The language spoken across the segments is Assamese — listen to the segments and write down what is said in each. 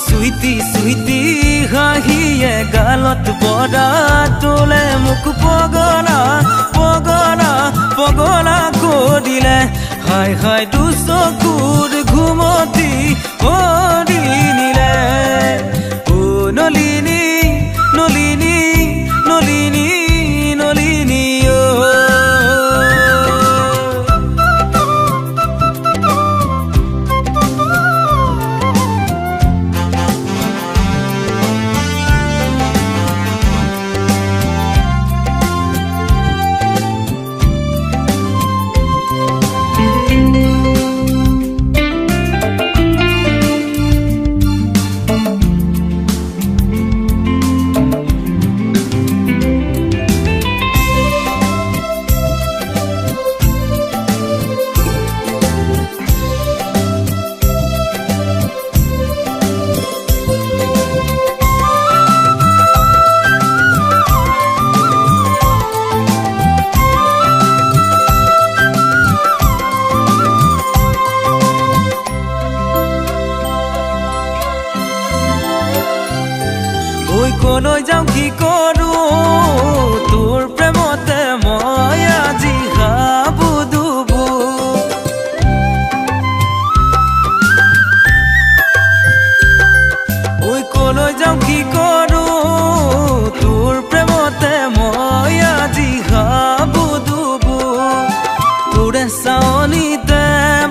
চুইটি চুইটি হাঁহিয়ে গালত বৰা তোলে মোক পগলা পগলা পগলা কৰিলে হাই হাই দুচকুৰ ঘুমতি কৰি নিলে ও নলিনী নলিনী নলিনী নলিনী কলৈ যাওঁ কি কৰোঁ তোৰ প্ৰেমতে মই আজি হাবু ডুবো ঐ কলৈ যাওঁ কি কৰোঁ তোৰ প্ৰেমতে মই আজি হাবু ডুবো তোৰে চাৱনিতে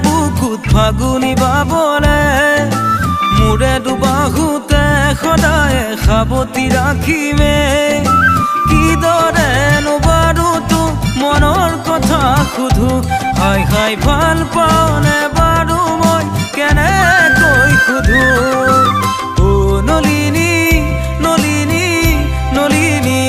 বুকুত ফাগুনি বাবলে মোৰে দুবাহুতে সদায় সাৱতি ৰাখিমে কিদৰে নোবাৰো তোক মনৰ কথা সুধো হাই হাই ভাল পাওঁনে বাৰু মই কেনেকৈ সুধো ও নলিনী নলিনী নলিনী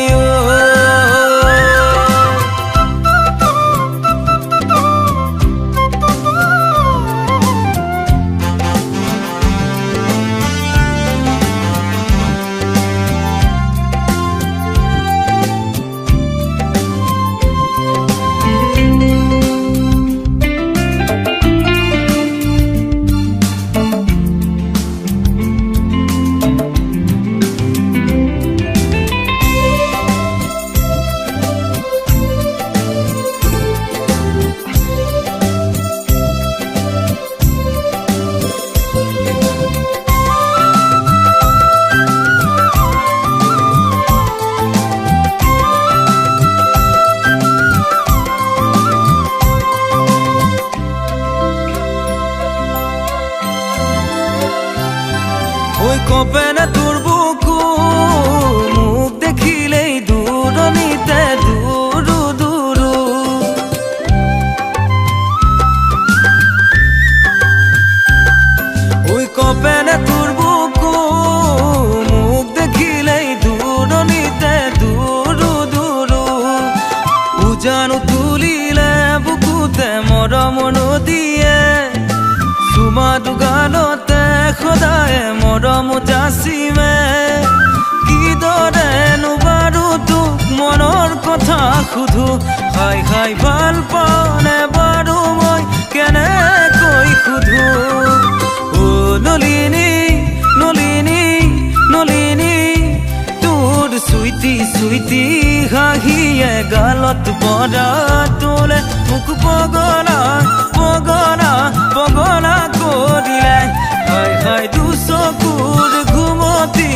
ঐ কপেনে তোৰ বুকু মোক দেখিলেই দূৰণিতে দূৰো দূৰো ঐ কপেনে তোৰ বুকু মোক দেখিলেই দূৰণিতে দূৰো দূৰো উজানো তুলিলে বুকুতে মৰম নদীয়ে চুমা দুগালতে সদায় মৰম যাচিমে কিদৰে নোবাৰো তোক মনৰ কথা সুধো হাই হাই ভাল পাওঁনে বাৰু মই কেনেকৈ সুধো ও নলিনী নলিনী নলিনী তোৰ চুইটি চুইটি হাঁহিয়ে গালত বৰা তোলে মোক পগলা পগলা পগলা কৰিলে হাই হাই দুচকুৰ ঘুমতি